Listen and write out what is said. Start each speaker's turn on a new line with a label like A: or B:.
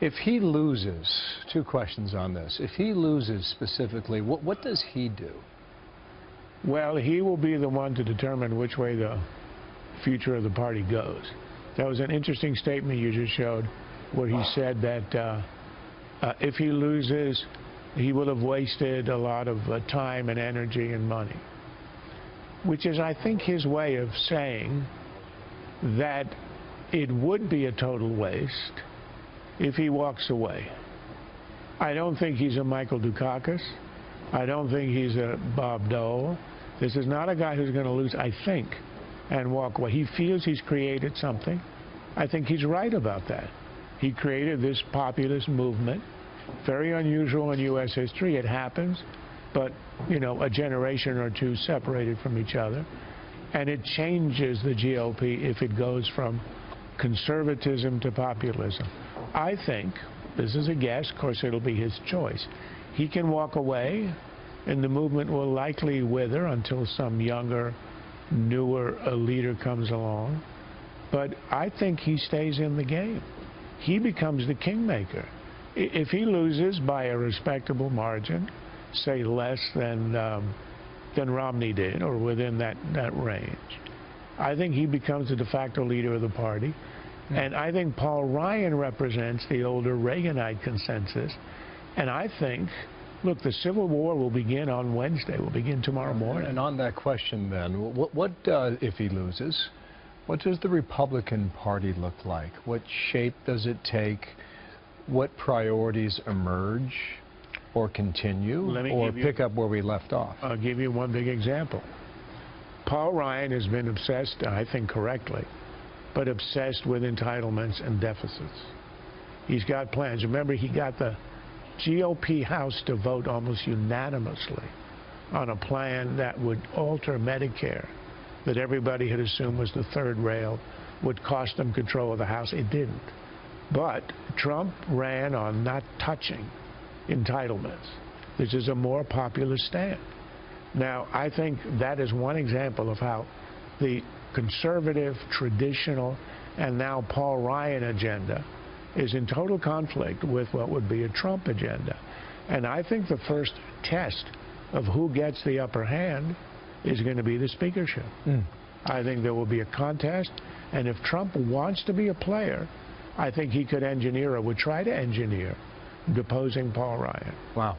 A: If he loses, two questions on this. If he loses specifically, what does he do?
B: Well, he will be the one to determine which way the future of the party goes. That was an interesting statement you just showed, where he said that if he loses, he will have wasted a lot of time and energy and money, which is, I think, his way of saying that it would be a total waste if he walks away. I don't think he's a Michael Dukakis. I don't think he's a Bob Dole. This is not a guy who's going to lose, I think, and walk away. He feels he's created something. I think he's right about that. He created this populist movement, very unusual in U.S. history. It happens, but, you know, a generation or two separated from each other. And it changes the GOP if it goes from conservatism to populism. I think, this is a guess, of course it'll be his choice, he can walk away and the movement will likely wither until some younger, newer leader comes along. But I think he stays in the game. He becomes the kingmaker. If he loses by a respectable margin, say less than Romney did, or within that range, I think he becomes the de facto leader of the party. And I think Paul Ryan represents the older Reaganite consensus. And I think, look, the Civil War will begin on Wednesday, will begin tomorrow morning.
A: And on that question then, what if he loses, what does the Republican Party look like? What shape does it take? What priorities emerge or continue or pick up where we left off?
B: I'll give you one big example. Paul Ryan has been obsessed, I think correctly, but obsessed with entitlements and deficits. He's got plans. Remember, he got the GOP House to vote almost unanimously on a plan that would alter Medicare, that everybody had assumed was the third rail, would cost them control of the House. It didn't. But Trump ran on not touching entitlements. This is a more populist stand. Now, I think that is one example of how the conservative, traditional, and now Paul Ryan agenda is in total conflict with what would be a Trump agenda. And I think the first test of who gets the upper hand is going to be the speakership. I think there will be a contest, and if Trump wants to be a player, I think he could engineer or would try to engineer deposing Paul Ryan.
A: Wow.